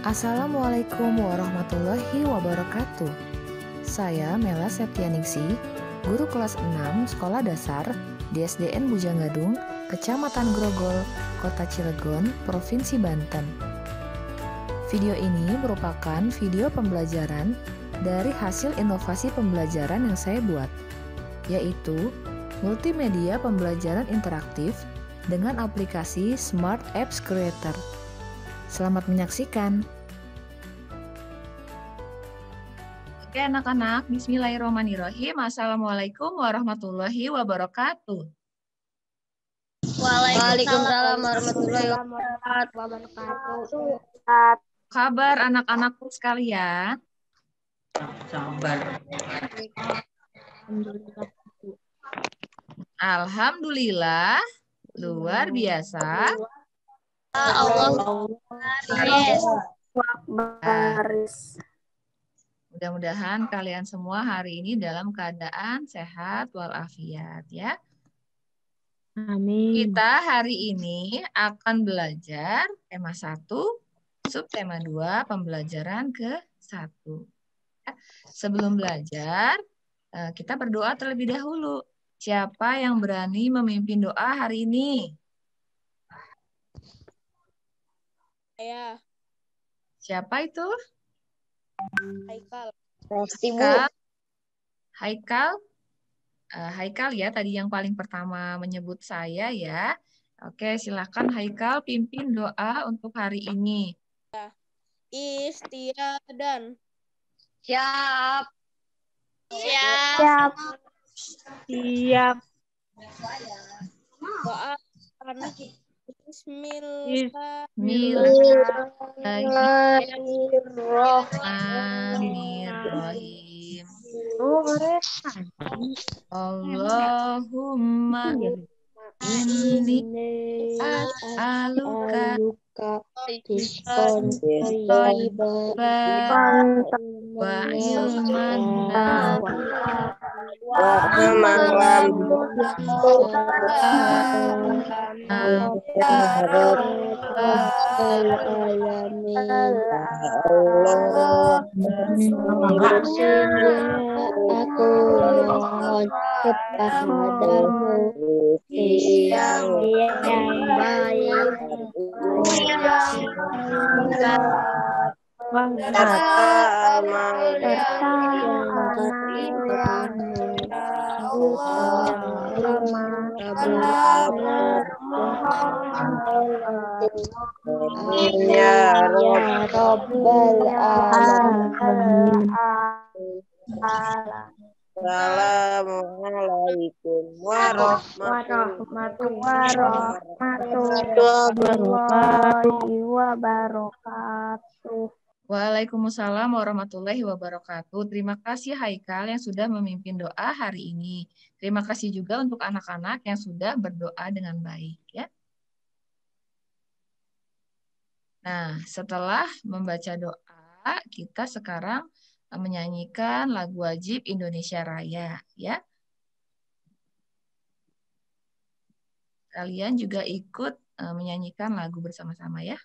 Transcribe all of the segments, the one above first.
Assalamualaikum warahmatullahi wabarakatuh. Saya Mela Septianingsi, guru kelas 6 Sekolah Dasar di SDN Bujanggadung, Kecamatan Grogol, Kota Cilegon, Provinsi Banten. Video ini merupakan video pembelajaran dari hasil inovasi pembelajaran yang saya buat, yaitu multimedia pembelajaran interaktif dengan aplikasi Smart Apps Creator. Selamat menyaksikan. Oke anak-anak, bismillahirrahmanirrahim. Assalamualaikum warahmatullahi wabarakatuh. Waalaikumsalam warahmatullahi wabarakatuh. Kabar anak-anakku sekalian? Sabar. Alhamdulillah, luar biasa. Mudah-mudahan kalian semua hari ini dalam keadaan sehat walafiat ya. Amin. Kita hari ini akan belajar tema 1, subtema 2, pembelajaran ke-1. Sebelum belajar, kita berdoa terlebih dahulu. Siapa yang berani memimpin doa hari ini? Saya. Siapa itu? Haikal. Haikal. Haikal ya, tadi yang paling pertama menyebut saya ya. Oke, silakan Haikal pimpin doa untuk hari ini. Istiadan. Siap. Siap. Doa Bismillahirrahmanirrahim. Allahumma inni as'aluka rizqan thayyiban wa ilman aku mohon kepadamu yang baik ya Rabbal Alamin. Assalamualaikum warahmatullahi wabarakatuh. Waalaikumsalam warahmatullahi wabarakatuh. Terima kasih Haikal yang sudah memimpin doa hari ini. Terima kasih juga untuk anak-anak yang sudah berdoa dengan baik ya. Nah, setelah membaca doa, kita sekarang menyanyikan lagu wajib Indonesia Raya ya. Kalian juga ikut menyanyikan lagu bersama-sama ya.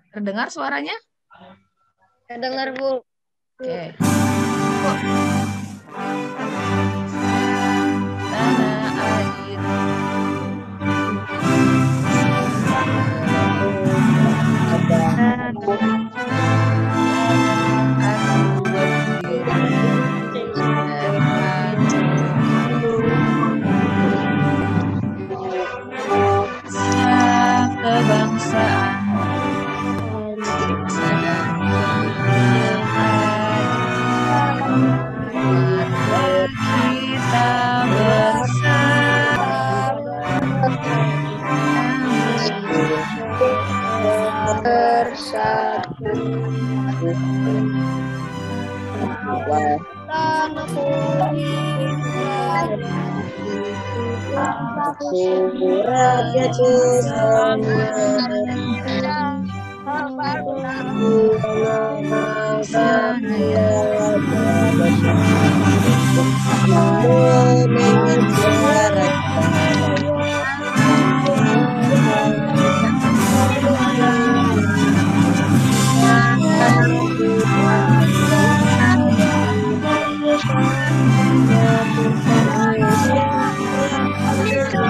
Terdengar suaranya? Terdengar, Bu. Oke. Tanah air. Kebangsaan kita bersatu Indonesia Raya, merdeka, merdeka,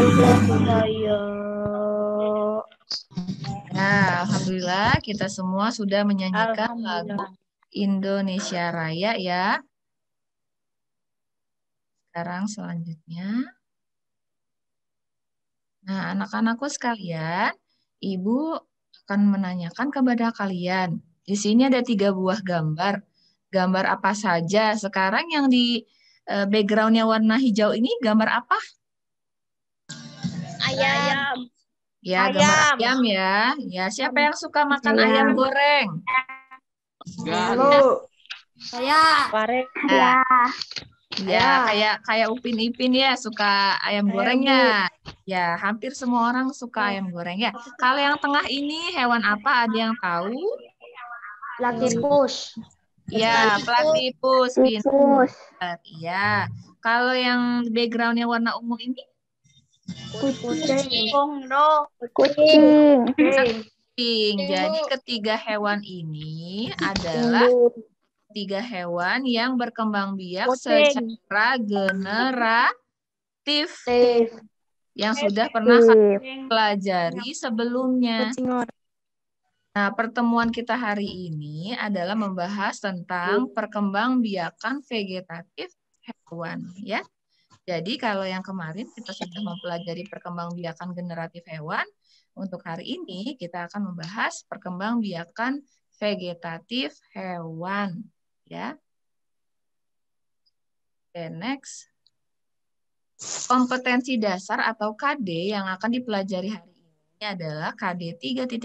Indonesia Raya. Nah, alhamdulillah kita semua sudah menyanyikan lagu Alhamdulillah. Indonesia Raya ya. Sekarang selanjutnya. Nah, anak-anakku sekalian, Ibu akan menanyakan kepada kalian. Di sini ada 3 buah gambar. Gambar apa saja? Sekarang yang di background-nya warna hijau ini gambar apa? Ayam. Ya, gambar ayam ya. Ya, siapa yang suka makan ayam goreng? Saya. Pare. Nah, ya, kayak Upin Ipin ya, suka ayam gorengnya. Ya, hampir semua orang suka ayam goreng ya. Kalau yang tengah ini hewan apa? Ada yang tahu? Platypus. Ya, platypus. Pintar. Ya. Kalau yang background-nya warna ungu ini? Kucing. Kucing. Jadi ketiga hewan ini adalah 3 hewan yang berkembang biak secara generatif yang sudah pernah kalian pelajari sebelumnya. Nah, pertemuan kita hari ini adalah membahas tentang perkembangbiakan vegetatif hewan, ya. Jadi kalau yang kemarin kita sudah mempelajari perkembangbiakan generatif hewan, untuk hari ini kita akan membahas perkembangbiakan vegetatif hewan, ya. Oke, next. Kompetensi dasar atau KD yang akan dipelajari hari ini adalah KD 3.1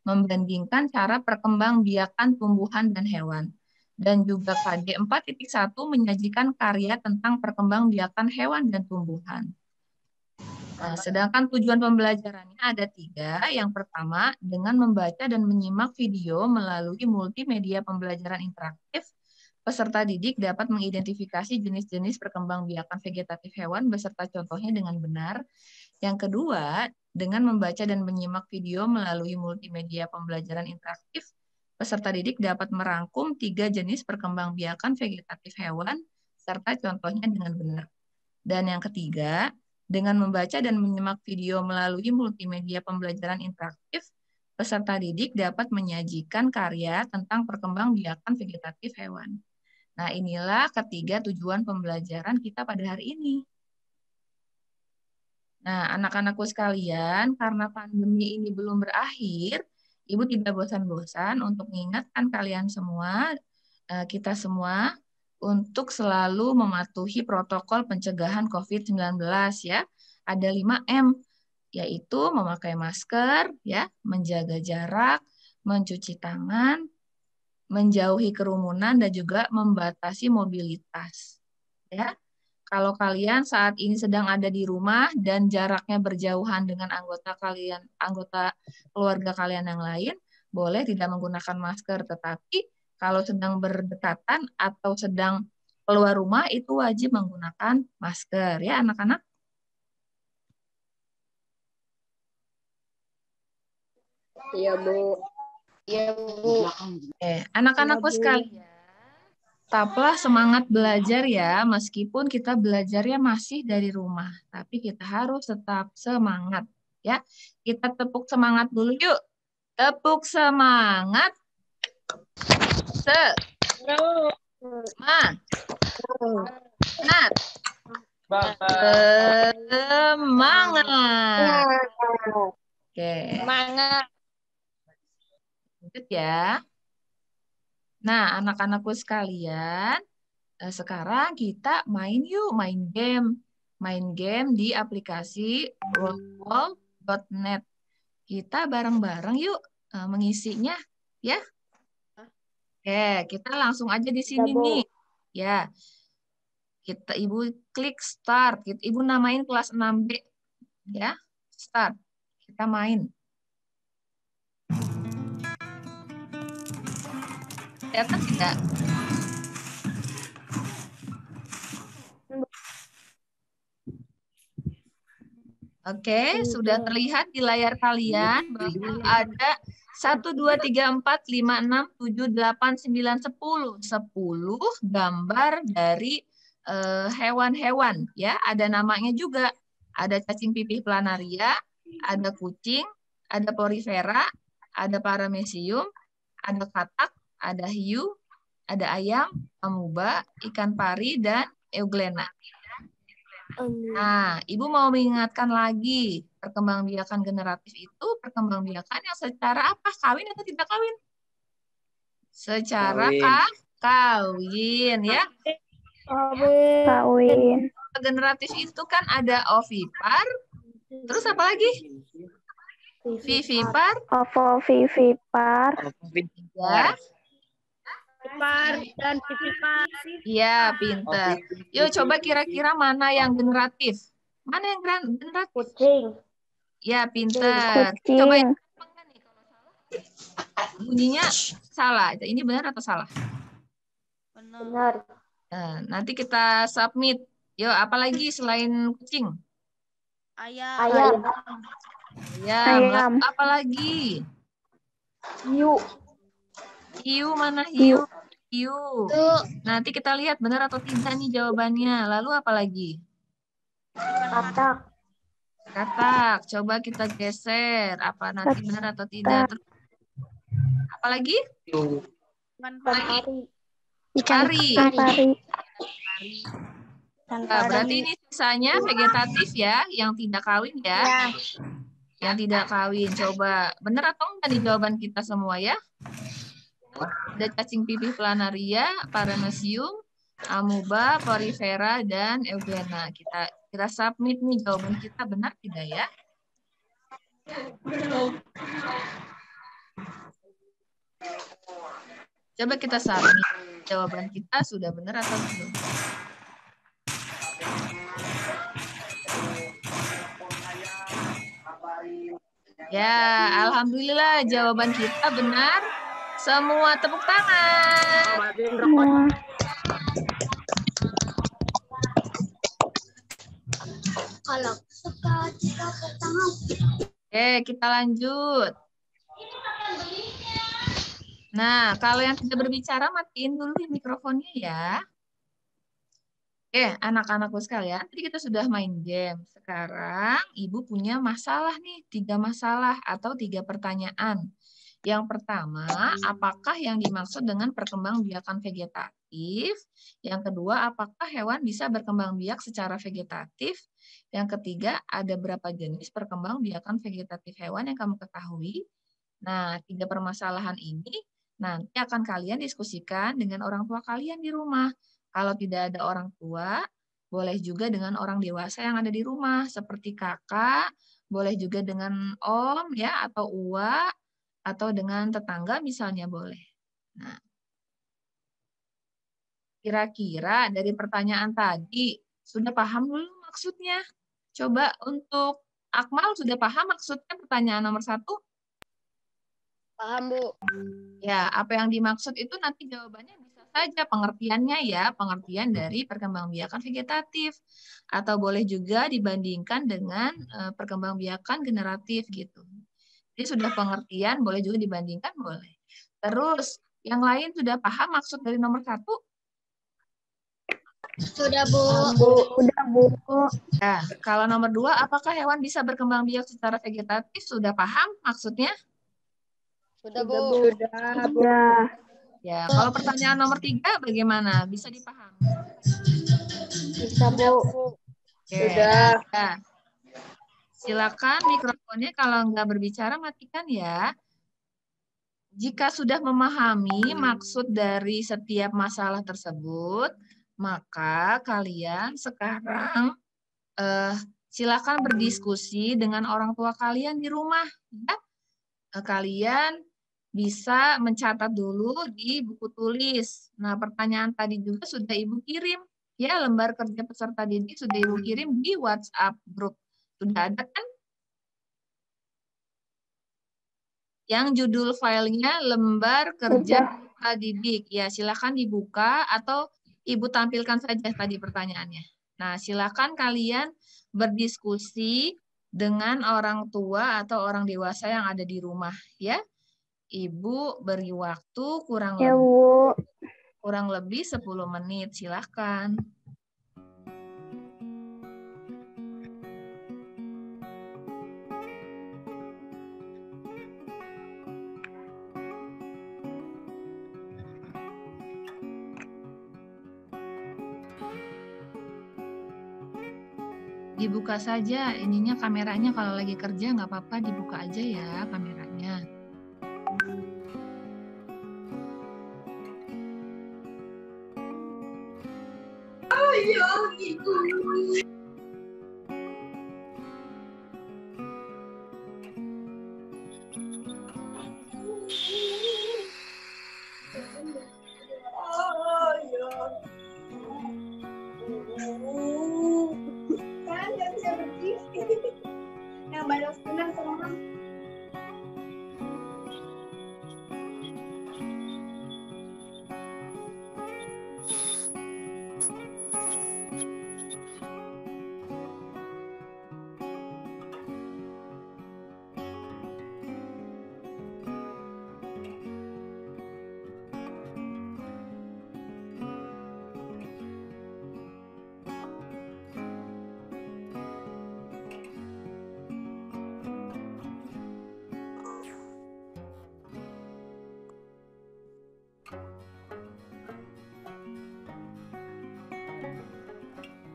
membandingkan cara perkembangbiakan tumbuhan dan hewan. Dan juga KD 4.1 menyajikan karya tentang perkembangbiakan hewan dan tumbuhan. Nah, sedangkan tujuan pembelajarannya ada 3. Yang pertama, dengan membaca dan menyimak video melalui multimedia pembelajaran interaktif, peserta didik dapat mengidentifikasi jenis-jenis perkembangbiakan vegetatif hewan beserta contohnya dengan benar. Yang kedua, dengan membaca dan menyimak video melalui multimedia pembelajaran interaktif, peserta didik dapat merangkum 3 jenis perkembangbiakan vegetatif hewan serta contohnya dengan benar. Dan yang ketiga, dengan membaca dan menyimak video melalui multimedia pembelajaran interaktif, peserta didik dapat menyajikan karya tentang perkembangbiakan vegetatif hewan. Nah, inilah ketiga tujuan pembelajaran kita pada hari ini. Nah, anak-anakku sekalian, karena pandemi ini belum berakhir, Ibu tidak bosan-bosan untuk mengingatkan kalian semua, kita semua, untuk selalu mematuhi protokol pencegahan COVID-19 ya. Ada 5M, yaitu memakai masker, ya, menjaga jarak, mencuci tangan, menjauhi kerumunan, dan juga membatasi mobilitas. Ya. Kalau kalian saat ini sedang ada di rumah dan jaraknya berjauhan dengan anggota keluarga kalian yang lain, boleh tidak menggunakan masker, tetapi kalau sedang berdekatan atau sedang keluar rumah itu wajib menggunakan masker ya anak-anak. Iya, Bu. Iya, Bu. Anak-anakku sekalian, tetaplah semangat belajar ya, meskipun kita belajarnya masih dari rumah, tapi kita harus tetap semangat ya. Kita tepuk semangat dulu yuk. Tepuk semangat. Semangat. Oke. Semangat. Lanjut ya. Nah, anak-anakku sekalian, sekarang kita main yuk, main game. Main game di aplikasi rollball.net. Kita bareng-bareng yuk mengisinya, ya. Oke, kita langsung aja di sini nih. Ya, Ibu klik start. Ibu namain kelas 6B. Ya, start. Kita main. Kelihatan tidak? Oke, sudah terlihat di layar kalian bahwa ada 1, 2, 3, 4, 5, 6, 7, 8, 9, 10. 10 gambar dari hewan-hewan. Ya, ada namanya juga. Ada cacing pipih planaria, ada kucing, ada porifera, ada paramecium, ada katak, ada hiu, ada ayam, amuba, ikan pari, dan euglena. Nah, Ibu mau mengingatkan lagi, perkembangbiakan generatif itu perkembangbiakan yang secara apa? Kawin atau tidak kawin? Secara kawin, ya. Kawin. Generatif itu kan ada ovipar, terus apa lagi? Vivipar, Ovovivipar. ya. Vivipar dan vivipar. Iya, pinter. Yuk coba kira-kira mana yang generatif? Mana yang generatif? Kucing. Ya, pinter. Kucing. Coba yang enggak nih kalau salah. Bunyinya salah. Ini benar atau salah? Benar. Nah, nanti kita submit. Yuk, apalagi selain kucing? Ayam. Ayam. Apalagi? Hiu. Hiu, mana hiu? Hiu. Nanti kita lihat benar atau tidak nih jawabannya. Lalu apalagi? Katak. Katak. Coba kita geser. Apa nanti benar atau tidak? Terus, apalagi? Pari. Nah, berarti ini sisanya vegetatif ya, yang tidak kawin ya. Yang tidak kawin. Coba benar atau enggak nih jawaban kita semua ya? Ada cacing pipih planaria, paramecium, amuba, porifera, dan euglena. Kita submit nih jawaban kita benar tidak ya? Coba kita submit jawaban kita sudah benar atau belum? Ya, alhamdulillah jawaban kita benar. Semua tepuk tangan. Kalau suka tepuk tangan. Oke, kita lanjut. Nah, kalau yang tidak berbicara matiin dulu mikrofonnya ya. Oke, anak-anakku sekalian, tadi kita sudah main game. Sekarang Ibu punya masalah nih, 3 masalah atau 3 pertanyaan. Yang pertama, apakah yang dimaksud dengan perkembangbiakan vegetatif? Yang kedua, apakah hewan bisa berkembang biak secara vegetatif? Yang ketiga, ada berapa jenis perkembangbiakan vegetatif hewan yang kamu ketahui? Nah, 3 permasalahan ini nanti akan kalian diskusikan dengan orang tua kalian di rumah. Kalau tidak ada orang tua, boleh juga dengan orang dewasa yang ada di rumah, seperti kakak, boleh juga dengan om ya atau uwa, atau dengan tetangga misalnya boleh. Nah, kira-kira dari pertanyaan tadi, sudah paham dulu maksudnya? Coba untuk Akmal, sudah paham maksudnya pertanyaan nomor 1? Paham, Bu. Ya, apa yang dimaksud itu nanti jawabannya bisa saja pengertiannya ya, pengertian dari perkembangbiakan vegetatif. Atau boleh juga dibandingkan dengan perkembangbiakan generatif gitu. Jadi sudah pengertian, boleh juga dibandingkan, boleh. Terus, yang lain sudah paham maksud dari nomor 1? Sudah, Bu. Sudah, Bu. Nah, kalau nomor 2, apakah hewan bisa berkembang biak secara vegetatif? Sudah paham maksudnya? Sudah, Bu. Sudah. Ya, kalau pertanyaan nomor 3 bagaimana? Bisa dipahami? Bisa, Bu. Sudah. Ya. Silakan mikrofonnya kalau nggak berbicara matikan ya. Jika sudah memahami maksud dari setiap masalah tersebut, maka kalian sekarang silakan berdiskusi dengan orang tua kalian di rumah. Ya. Kalian bisa mencatat dulu di buku tulis. Nah, pertanyaan tadi juga sudah Ibu kirim. Ya, lembar kerja peserta didik sudah Ibu kirim di WhatsApp grup. Sudah ada kan? Yang judul filenya lembar kerja peserta didik. Ya, silakan dibuka atau Ibu tampilkan saja tadi pertanyaannya. Nah, silakan kalian berdiskusi dengan orang tua atau orang dewasa yang ada di rumah, ya. Ibu beri waktu kurang lebih 10 menit. Silakan. Dibuka saja ininya kameranya, kalau lagi kerja nggak apa-apa, dibuka aja ya kameranya.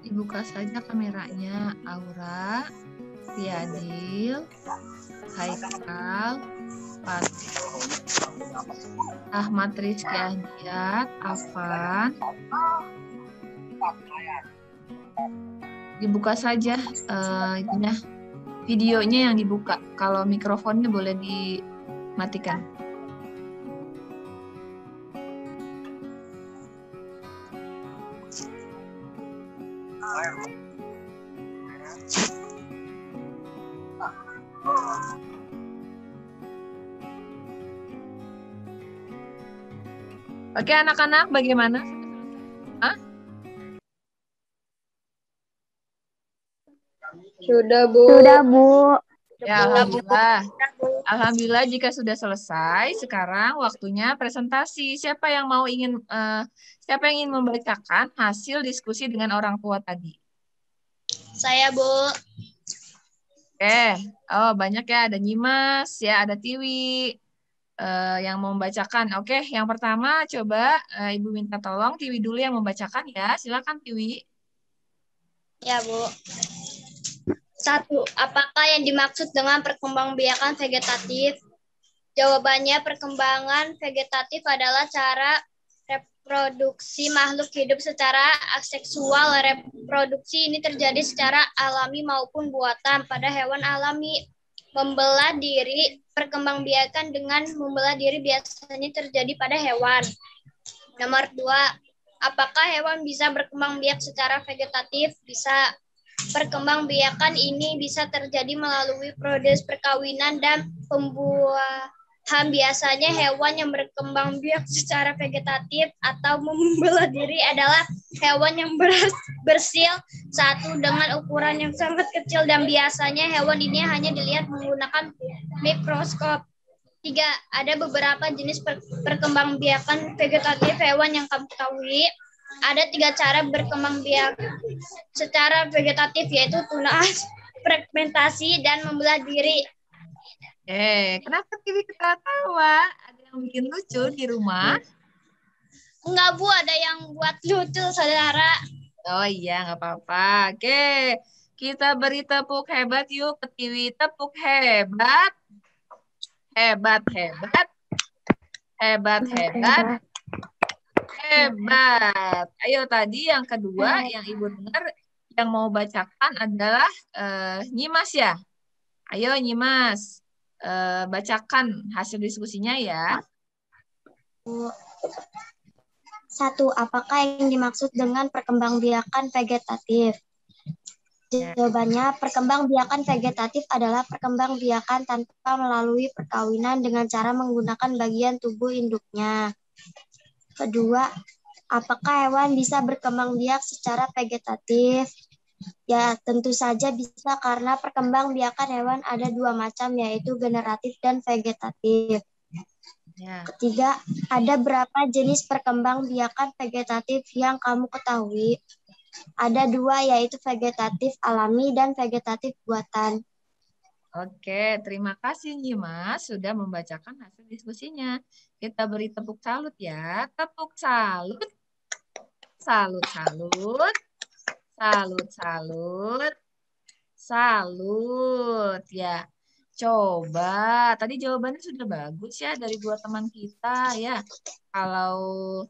Dibuka saja kameranya. Aura, Tiadil, Haikal, Fatih, Ahmad Rizky Ahdiat, Afan. Dibuka saja videonya yang dibuka. Kalau mikrofonnya boleh dimatikan. Oke, anak-anak, bagaimana? Hah? Sudah, Bu. Ya, alhamdulillah. Alhamdulillah jika sudah selesai. Sekarang waktunya presentasi. Siapa yang ingin membacakan hasil diskusi dengan orang tua tadi? Saya, Bu. Oke. Oh, banyak ya. Ada Nyimas, ya, ada Tiwi. Yang mau membacakan. Oke, yang pertama coba Ibu minta tolong Tiwi dulu yang membacakan ya. Silakan Tiwi. Ya, Bu. 1. Apakah yang dimaksud dengan perkembangbiakan vegetatif? Jawabannya, perkembangan vegetatif adalah cara reproduksi makhluk hidup secara aseksual. Reproduksi ini terjadi secara alami maupun buatan pada hewan alami. Membelah diri, perkembangbiakan dengan membelah diri biasanya terjadi pada hewan. Nomor 2, apakah hewan bisa berkembang biak secara vegetatif? Bisa. Perkembangbiakan ini bisa terjadi melalui proses perkawinan dan pembuahan. Biasanya hewan yang berkembang biak secara vegetatif atau membelah diri adalah hewan yang bersil satu dengan ukuran yang sangat kecil, dan biasanya hewan ini hanya dilihat menggunakan mikroskop. 3. Ada beberapa jenis perkembangbiakan vegetatif hewan yang kamu ketahui. Ada 3 cara berkembang biak secara vegetatif, yaitu tunas, fragmentasi, dan membelah diri. Kenapa Tiwi ketawa-tawa? Ada yang bikin lucu di rumah? Enggak, Bu, ada yang buat lucu, saudara. Oh iya, nggak apa-apa. Oke, kita beri tepuk hebat yuk ke Tiwi. Tepuk hebat. Hebat, hebat. Hebat, hebat. Hebat. Ayo, tadi yang kedua yang Ibu dengar yang mau bacakan adalah Nyimas ya. Ayo Nyimas. bacakan hasil diskusinya ya. 1. Apakah yang dimaksud dengan perkembangbiakan vegetatif? Jawabannya, perkembangbiakan vegetatif adalah perkembangbiakan tanpa melalui perkawinan dengan cara menggunakan bagian tubuh induknya. Kedua, apakah hewan bisa berkembang biak secara vegetatif? Ya, tentu saja bisa karena perkembangbiakan hewan ada dua macam, yaitu generatif dan vegetatif. Ya. Ketiga, ada berapa jenis perkembangbiakan vegetatif yang kamu ketahui? Ada dua, yaitu vegetatif alami dan vegetatif buatan. Oke, terima kasih Nyimas sudah membacakan hasil diskusinya. Kita beri tepuk salut ya. Tepuk salut. Salut, salut. Salut, salut. Salut ya. Coba, tadi jawabannya sudah bagus ya dari dua teman kita ya. Kalau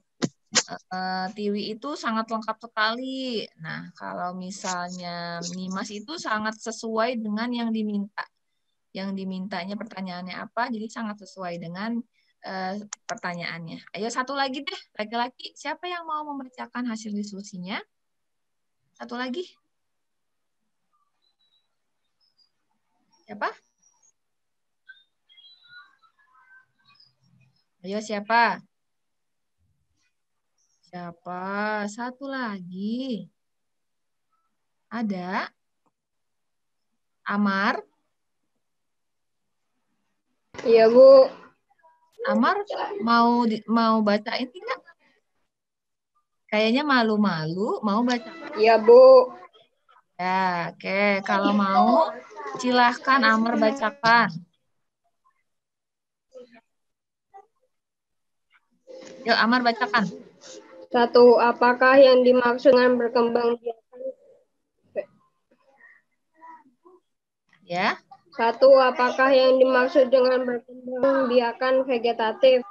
Tiwi itu sangat lengkap sekali. Nah, kalau misalnya Nimas itu sangat sesuai dengan yang diminta. Yang dimintanya pertanyaannya apa, jadi sangat sesuai dengan pertanyaannya. Ayo satu lagi deh, laki-laki. Siapa yang mau membacakan hasil diskusinya? Satu lagi. Siapa? Ayo siapa? Siapa? Satu lagi. Ada? Amar? Iya, Bu. Amar mau bacain tidak? Kayaknya malu-malu mau baca. Iya, Bu. Ya, oke. Kalau mau, silahkan Amar bacakan. Yuk, Amar bacakan. 1. Apakah yang dimaksud dengan berkembang biakan? Ya. 1. Apakah yang dimaksud dengan berkembang biakan vegetatif?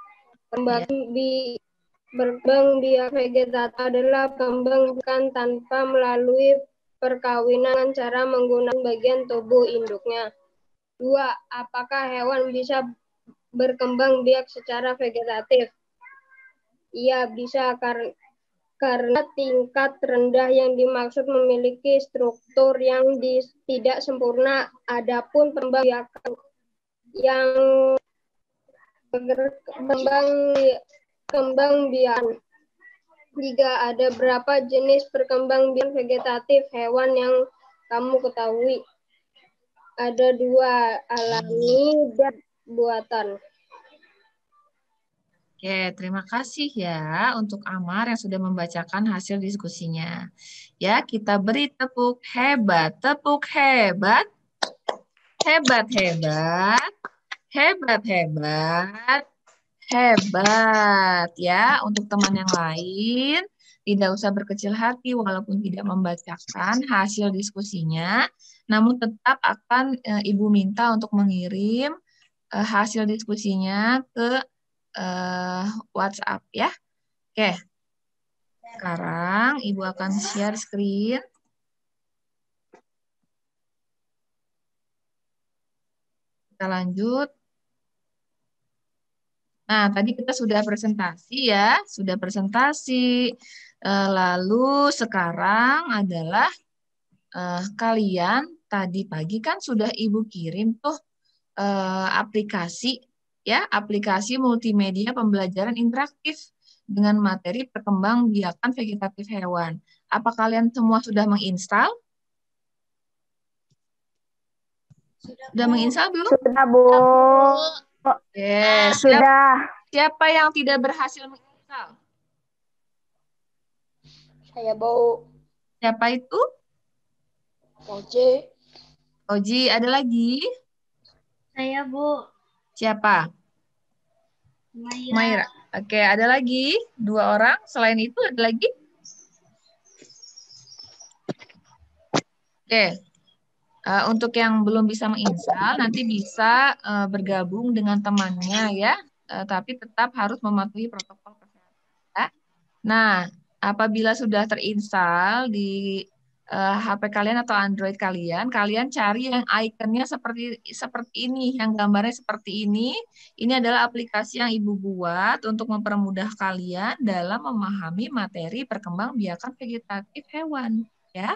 Berkembang biak vegetatif adalah berkembang biakan tanpa melalui perkawinan dengan cara menggunakan bagian tubuh induknya. 2. Apakah hewan bisa berkembang biak secara vegetatif? Iya, bisa karena tingkat rendah yang dimaksud memiliki struktur yang tidak sempurna. Adapun pembiakan yang berkembang biak. Jika ada berapa jenis perkembangbiakan vegetatif hewan yang kamu ketahui? Ada dua, alami dan buatan. Oke, terima kasih ya untuk Amar yang sudah membacakan hasil diskusinya. Ya, kita beri tepuk hebat, tepuk hebat, hebat, hebat, hebat, hebat, hebat. Ya, untuk teman yang lain, tidak usah berkecil hati walaupun tidak membacakan hasil diskusinya, namun tetap akan Ibu minta untuk mengirim hasil diskusinya ke WhatsApp ya. Oke. Sekarang Ibu akan share screen. Kita lanjut. Nah, tadi kita sudah presentasi ya, sudah presentasi. Lalu sekarang adalah kalian tadi pagi kan sudah Ibu kirim tuh aplikasi ya, aplikasi multimedia pembelajaran interaktif dengan materi perkembangbiakan vegetatif hewan. Apa kalian semua sudah menginstal? Sudah menginstal belum? Sudah, Bu. Oke, Sudah. siapa yang tidak berhasil menginstal? Saya, Bu. Siapa itu? Oji. Oji, ada lagi? Saya, Bu. Siapa? Maira. Oke, ada lagi? 2 orang. Selain itu ada lagi? Oke. Untuk yang belum bisa menginstal, nanti bisa bergabung dengan temannya ya. Tapi tetap harus mematuhi protokol kesehatan. Nah, apabila sudah terinstal di HP kalian atau Android kalian, kalian cari yang ikonnya seperti ini, yang gambarnya seperti ini. Ini adalah aplikasi yang Ibu buat untuk mempermudah kalian dalam memahami materi perkembangbiakan vegetatif hewan, ya.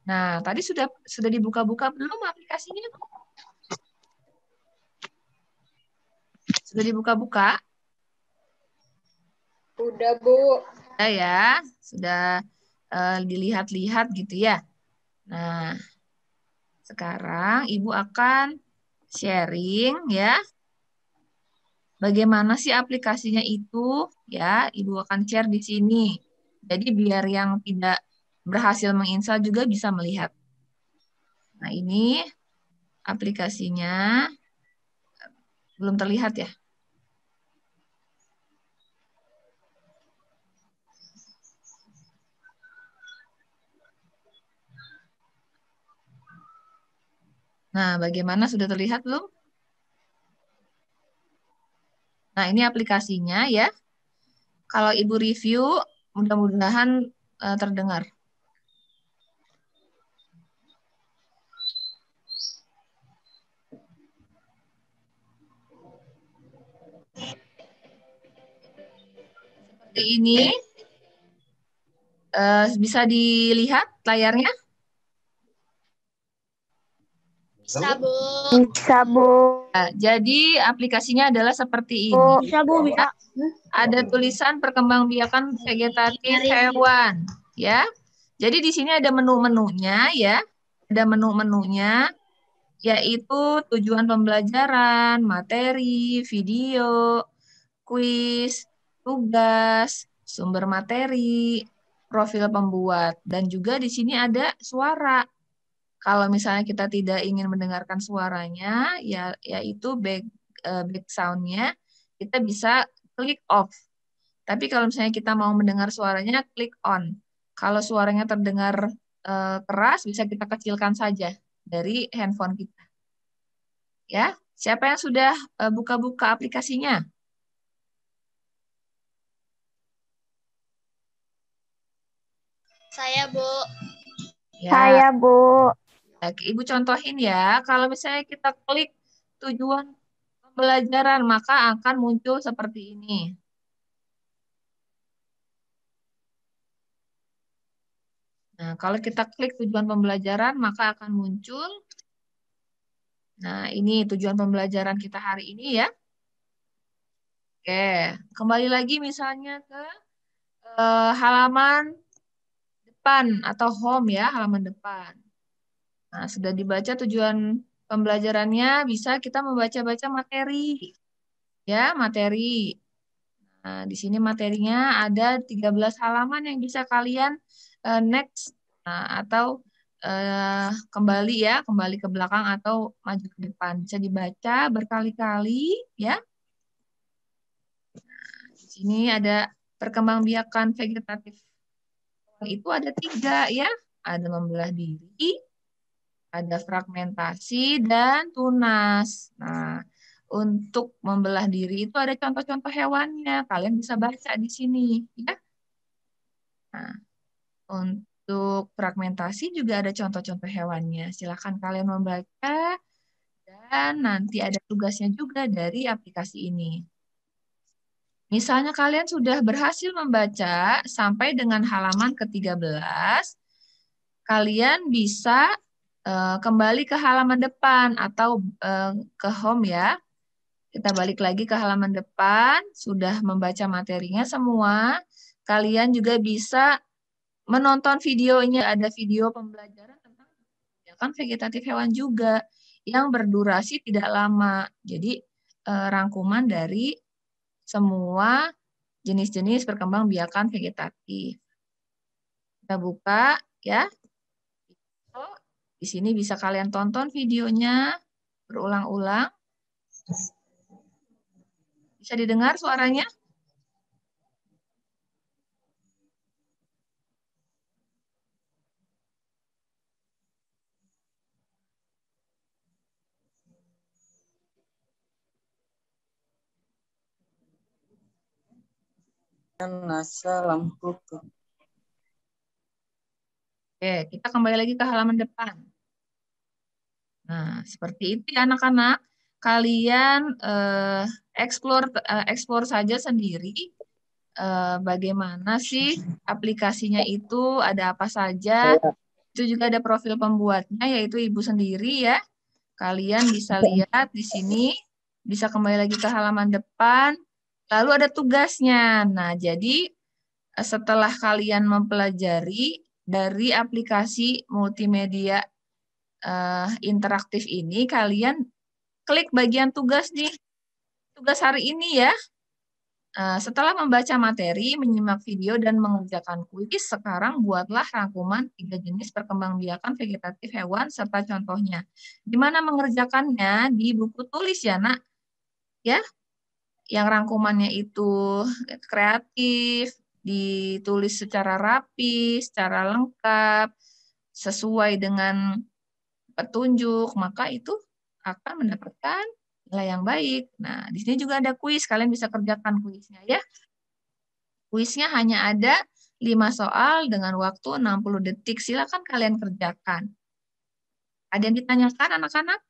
Nah, tadi sudah dibuka-buka belum aplikasinya? Sudah dibuka-buka? Udah, Bu. Ya, sudah dilihat-lihat gitu ya. Nah, sekarang Ibu akan sharing ya. Bagaimana sih aplikasinya itu? Ya, Ibu akan share di sini. Jadi biar yang tidak berhasil menginstal juga bisa melihat. Nah, ini aplikasinya belum terlihat ya. Nah, bagaimana sudah terlihat belum? Nah, ini aplikasinya ya. Kalau Ibu review, mudah-mudahan terdengar. Seperti ini. Bisa dilihat layarnya? Bisa, Bu. Bisa, Bu. Nah, jadi aplikasinya adalah seperti ini. Bisa, Bu, bisa. Ada tulisan perkembangbiakan vegetatif hewan, ya. Jadi di sini ada menu-menunya, ya. Ada menu-menunya, yaitu tujuan pembelajaran, materi, video, kuis, tugas, sumber materi, profil pembuat, dan juga di sini ada suara. Kalau misalnya kita tidak ingin mendengarkan suaranya, yaitu back sound-nya, kita bisa klik off. Tapi kalau misalnya kita mau mendengar suaranya, klik on. Kalau suaranya terdengar keras, bisa kita kecilkan saja dari handphone kita. Ya, siapa yang sudah buka-buka aplikasinya? Saya, Bu. Ya, Saya, Bu. Ibu contohin ya. Kalau misalnya kita klik tujuan pembelajaran, maka akan muncul seperti ini. Nah, kalau kita klik tujuan pembelajaran, maka akan muncul. Nah, ini tujuan pembelajaran kita hari ini ya. Oke, kembali lagi misalnya ke halaman depan atau home ya, halaman depan. Nah, sudah dibaca tujuan pembelajarannya, bisa kita membaca-baca materi. Ya, materi. Nah, di sini materinya ada 13 halaman yang bisa kalian next atau kembali ya, kembali ke belakang atau maju ke depan. Bisa dibaca berkali-kali ya. Di sini ada perkembangbiakan vegetatif. Itu ada 3 ya. Ada membelah diri, ada fragmentasi, dan tunas. Nah, untuk membelah diri itu ada contoh-contoh hewannya. Kalian bisa baca di sini ya. Nah, untuk fragmentasi juga ada contoh-contoh hewannya. Silakan kalian membaca dan nanti ada tugasnya juga dari aplikasi ini. Misalnya kalian sudah berhasil membaca sampai dengan halaman ke-13, kalian bisa kembali ke halaman depan atau ke home ya. Kita balik lagi ke halaman depan, sudah membaca materinya semua. Kalian juga bisa menonton videonya, ada video pembelajaran tentang vegetatif hewan juga yang berdurasi tidak lama. Jadi rangkuman dari semua jenis-jenis perkembangbiakan vegetatif. Kita buka ya. Di sini bisa kalian tonton videonya berulang-ulang. Bisa didengar suaranya? Nasa lampu. Oke, kita kembali lagi ke halaman depan. Nah, seperti itu ya anak-anak. Kalian explore saja sendiri bagaimana sih aplikasinya itu, ada apa saja. Itu juga ada profil pembuatnya, yaitu Ibu sendiri ya. Kalian bisa lihat di sini, bisa kembali lagi ke halaman depan. Lalu ada tugasnya. Nah, jadi setelah kalian mempelajari dari aplikasi multimedia interaktif ini, kalian klik bagian tugas nih. Tugas hari ini ya. Setelah membaca materi, menyimak video, dan mengerjakan kuis, sekarang buatlah rangkuman 3 jenis perkembangbiakan vegetatif hewan serta contohnya. Di mana mengerjakannya? Di buku tulis ya, Nak. Ya, yang rangkumannya itu kreatif, ditulis secara rapi, secara lengkap, sesuai dengan petunjuk, maka itu akan mendapatkan nilai yang baik. Nah, di sini juga ada kuis, kalian bisa kerjakan kuisnya ya. Kuisnya hanya ada 5 soal dengan waktu 60 detik. Silakan kalian kerjakan. Ada yang ditanyakan anak-anak?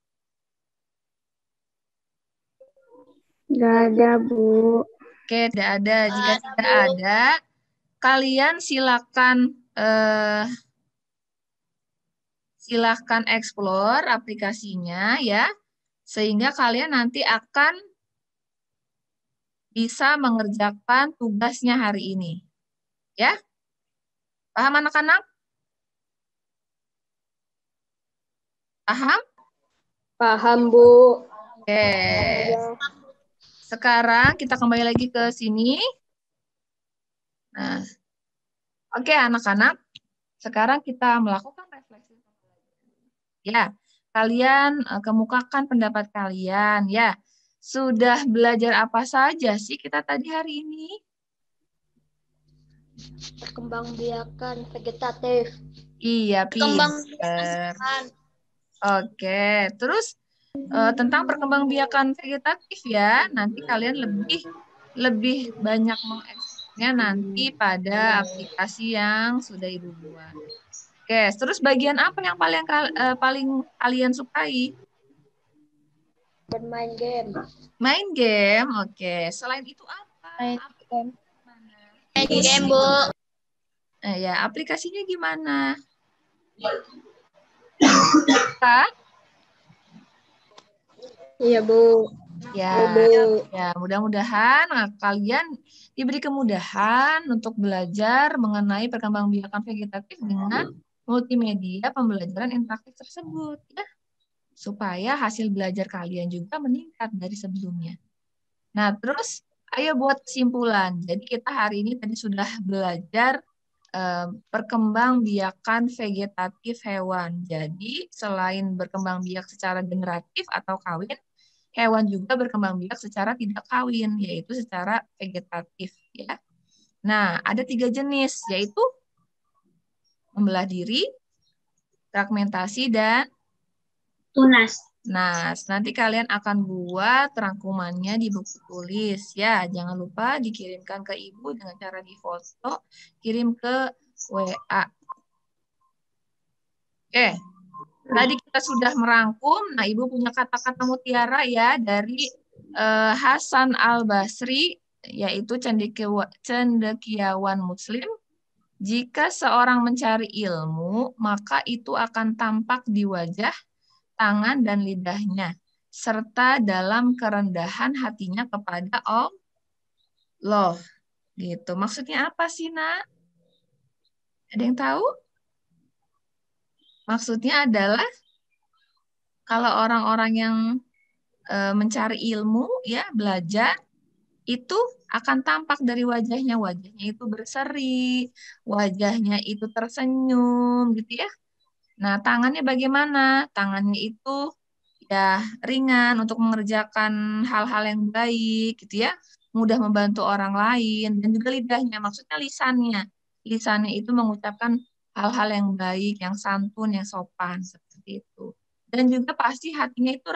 Nggak ada, Bu. Oke, tidak ada. Jika tidak ada, kalian silakan explore aplikasinya ya. Sehingga kalian nanti akan bisa mengerjakan tugasnya hari ini. Ya? Paham anak-anak? Paham? Paham, Bu. Oke. Sekarang kita kembali lagi ke sini. Nah, oke anak-anak. Sekarang kita melakukan refleksi. Ya, kalian kemukakan pendapat kalian. Ya, sudah belajar apa saja sih kita tadi hari ini? Perkembangbiakan vegetatif. Iya, pinter. Perkembangbiakan. Oke, terus tentang perkembangbiakan vegetatif ya, nanti kalian lebih banyak mengeksplornya nanti pada aplikasi yang sudah Ibu buat. Oke, terus bagian apa yang paling kalian sukai? Bermain game. Main game, oke. Selain itu apa? Main game. Main game, Bu. Ya, aplikasinya gimana? Kak? Iya, Bu. Ya, Bu. ya mudah-mudahan kalian diberi kemudahan untuk belajar mengenai perkembangbiakan vegetatif dengan multimedia pembelajaran interaktif tersebut, ya, supaya hasil belajar kalian juga meningkat dari sebelumnya. Nah, terus ayo buat kesimpulan. Jadi kita hari ini tadi sudah belajar perkembangbiakan vegetatif hewan. Jadi selain berkembang biak secara generatif atau kawin, hewan juga berkembang biak secara tidak kawin, yaitu secara vegetatif. Ya. Nah, ada 3 jenis, yaitu membelah diri, fragmentasi, dan Tunas. nah, nanti kalian akan buat rangkumannya di buku tulis. Ya, jangan lupa dikirimkan ke Ibu dengan cara difoto, kirim ke WA. Oke, tadi kita sudah merangkum. Nah, Ibu punya kata-kata mutiara ya dari Hasan Al-Basri, yaitu cendekiawan Muslim. Jika seorang mencari ilmu, maka itu akan tampak di wajah, tangan, dan lidahnya, serta dalam kerendahan hatinya kepada Allah. Gitu. Maksudnya apa sih, Nak? Ada yang tahu? Maksudnya adalah kalau orang-orang yang mencari ilmu, ya belajar, itu akan tampak dari wajahnya. Wajahnya itu berseri, wajahnya itu tersenyum, gitu ya. Nah, tangannya bagaimana? Tangannya itu ya ringan untuk mengerjakan hal-hal yang baik, gitu ya. Mudah membantu orang lain. Dan juga lidahnya, maksudnya lisannya. Lisannya itu mengucapkan hal-hal yang baik, yang santun, yang sopan, seperti itu. Dan juga pasti hatinya itu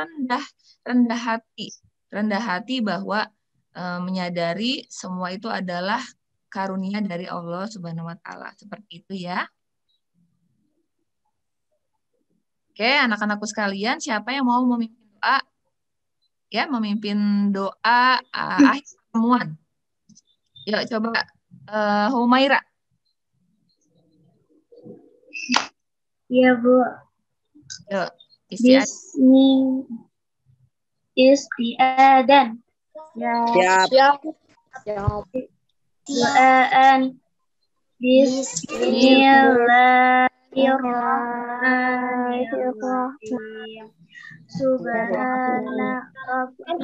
rendah hati. Rendah hati bahwa menyadari semua itu adalah karunia dari Allah Subhanahu wa taala. Seperti itu ya. Oke, anak-anakku sekalian, siapa yang mau memimpin doa? Ya, memimpin doa akhir pertemuan. Yuk, coba Humaira. Iya, Bu. Yuk, istiadat. Istiadan. Siap. Doaan. Bismillahirrahmanirrahim. Subhana rabbil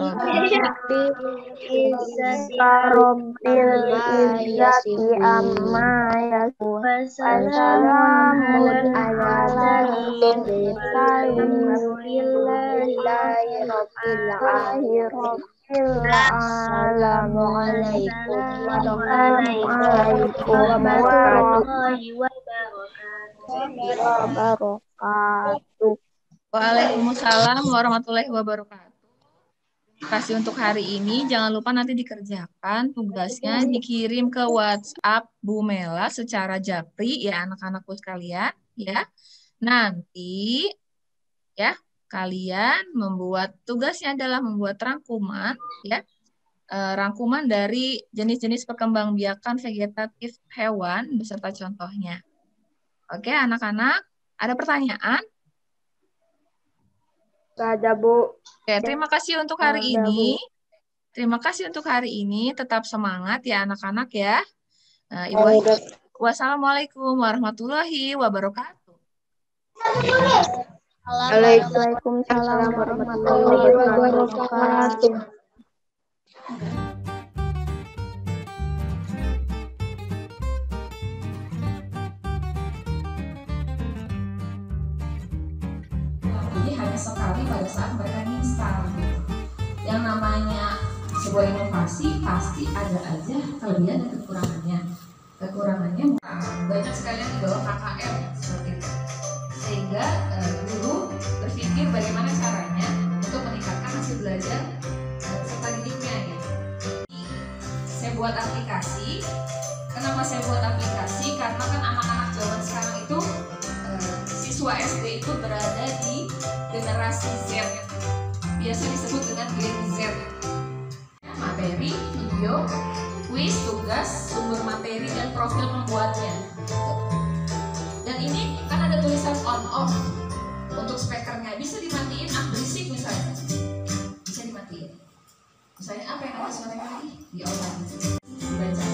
izzati amma yasifun. Wassalamun alal mursalin. Alhamdulillahi rabbil alamin. Assalamualaikum warahmatullahi wabarakatuh. Waalaikumsalam warahmatullahi wabarakatuh. Terima kasih untuk hari ini. Jangan lupa nanti dikerjakan tugasnya, dikirim ke WhatsApp Bu Mela secara japri ya anak-anakku sekalian ya. Nanti ya kalian membuat tugasnya adalah membuat rangkuman ya. Rangkuman dari jenis-jenis perkembangbiakan vegetatif hewan beserta contohnya. Oke, anak-anak, ada pertanyaan? Gak ada, Bu. Oke, terima kasih untuk hari ini. Terima kasih untuk hari ini. Tetap semangat ya anak-anak ya. Wassalamualaikum warahmatullahi wabarakatuh. Waalaikumsalam warahmatullahi wabarakatuh. Jadi hanya sekali pada saat mereka install gitu. Yang namanya sebuah inovasi pasti ada aja kelebihan dan kekurangannya. Kekurangannya banyak sekali yang di bawah KKM seperti itu. Sehingga guru berpikir bagaimana caranya untuk meningkatkan hasil belajar serta didiknya gitu. Saya buat aplikasi. Kenapa saya buat aplikasi? Karena kan anak-anak zaman sekarang itu siswa SD itu berada di generasi Z, biasa disebut dengan Gen Z. Materi, video, kuis, tugas, sumber materi dan profil pembuatnya. Dan ini kan ada tulisan on off untuk speakernya, bisa dimatiin berisik misalnya, bisa dimatiin. Misalnya apa yang ada suaranya lagi di online dibaca.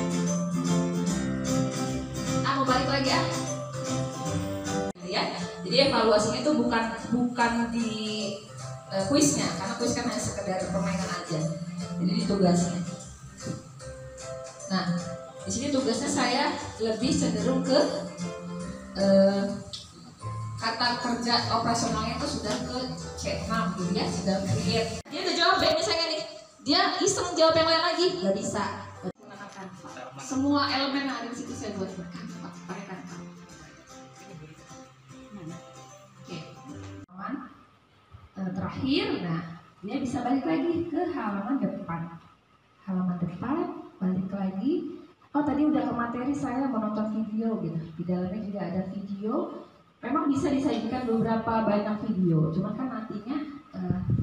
Mau balik lagi ya. Jadi evaluasinya itu bukan di kuisnya, karena kuis kan hanya sekedar permainan aja. Jadi di tugasnya. Nah, di sini tugasnya saya lebih cenderung ke kata kerja operasionalnya itu sudah ke C6 gitu ya, sudah create. Dia udah jawab B misalnya nih, dia iseng jawab yang lain lagi, nggak bisa. Menggunakan semua elemen yang ada di situ saya buat pakai kata. Terakhir, nah dia bisa balik lagi ke halaman depan. Halaman depan, balik lagi. Oh tadi udah ke materi saya menonton video gitu. Di dalamnya juga ada video. Memang bisa disajikan beberapa banyak video. Cuma kan nantinya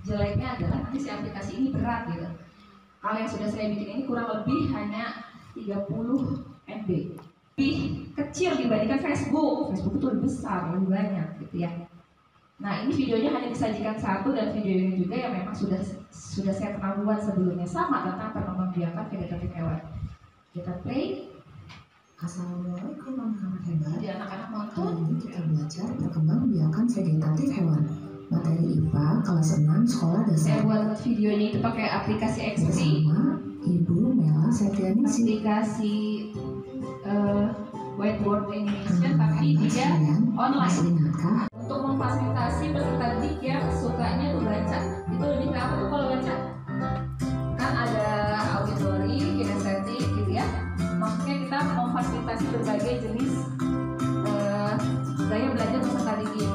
jeleknya adalah nanti si aplikasi ini berat gitu. Kalau yang sudah saya bikin ini kurang lebih hanya 30 MB. Lebih kecil dibandingkan Facebook. Facebook itu lebih besar, lebih banyak gitu ya. Nah ini videonya hanya disajikan satu dan video ini juga yang memang sudah saya pernah buat sebelumnya sama tentang perkembangbiakan vegetatif hewan. Kita play. Assalamualaikum anak-anak hebat. Jadi anak-anak Kali nonton. ini kita belajar perkembangbiakan vegetatif hewan. Materi IPA kelas 6 sekolah Saya dasar. buat videonya itu pakai aplikasi XP, Bersama Ibu Mela Septianingsih. aplikasi Whiteboard Indonesia, Anak-anak tapi hebat dia sekalian, online. masih ingatkah Untuk memfasilitasi peserta didik yang sukanya tuh baca, itu lebih ke apa tuh kalau baca? Kan ada auditori, kinestetik gitu ya. Maksudnya kita memfasilitasi berbagai jenis gaya belajar peserta didik.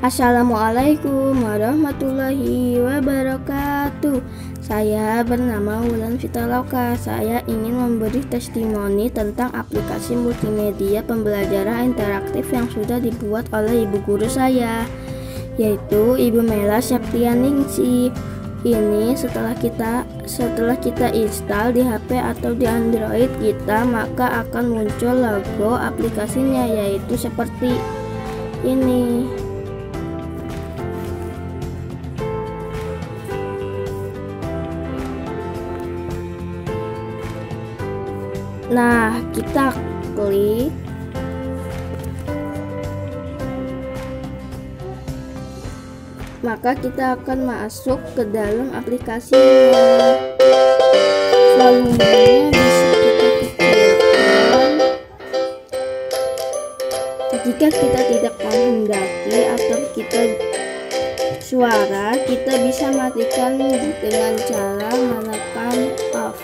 Assalamualaikum warahmatullahi wabarakatuh. Saya bernama Wulan Fitaloka. Saya ingin memberi testimoni tentang aplikasi multimedia pembelajaran interaktif yang sudah dibuat oleh ibu guru saya, yaitu Ibu Mela Septianingsih. Ini setelah kita install di HP atau di Android kita, maka akan muncul logo aplikasinya, yaitu seperti ini. Nah, kita klik. Maka kita akan masuk ke dalam aplikasinya. Volumenya bisa kita kecilkan. Jika kita tidak menghendaki atau kita suara, kita bisa matikan dengan cara menekan off.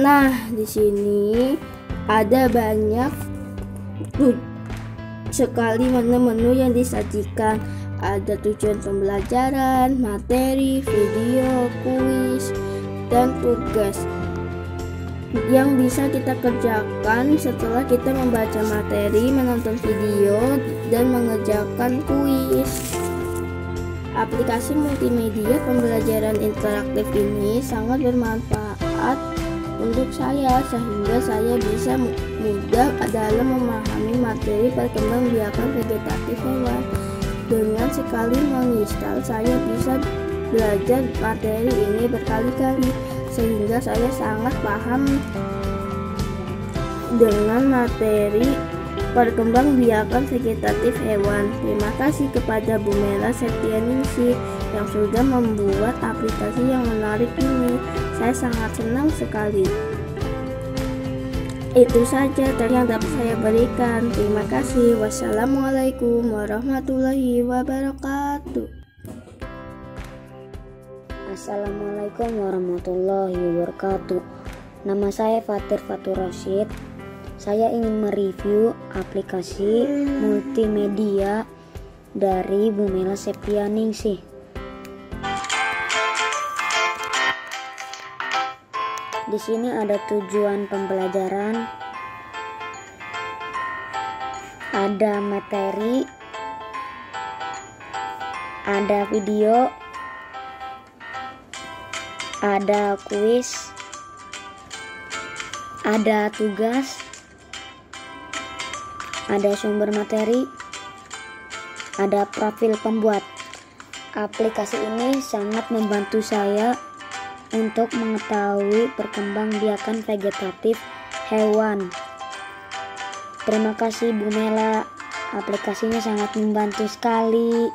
Nah, di sini ada banyak sekali menu-menu yang disajikan. Ada tujuan pembelajaran, materi, video, kuis, dan tugas yang bisa kita kerjakan setelah kita membaca materi, menonton video, dan mengerjakan kuis. Aplikasi multimedia pembelajaran interaktif ini sangat bermanfaat untuk saya, sehingga saya bisa mudah dalam memahami materi perkembangbiakan vegetatif hewan. Dengan sekali menginstal, saya bisa belajar materi ini berkali-kali, sehingga saya sangat paham dengan materi perkembangbiakan vegetatif hewan. Terima kasih kepada Bu Mela Septianingsih yang sudah membuat aplikasi yang menarik ini. Saya sangat senang sekali. Itu saja yang dapat saya berikan. Terima kasih. Wassalamualaikum warahmatullahi wabarakatuh. Assalamualaikum warahmatullahi wabarakatuh. Nama saya Fatir Fatur Rashid. Saya ingin mereview aplikasi multimedia dari Bu Mela Septianingsih. Di sini ada tujuan pembelajaran, ada materi, ada video, ada kuis, ada tugas, ada sumber materi, ada profil pembuat. Aplikasi ini sangat membantu saya untuk mengetahui perkembangbiakan vegetatif hewan. Terima kasih Bu Mela, aplikasinya sangat membantu sekali.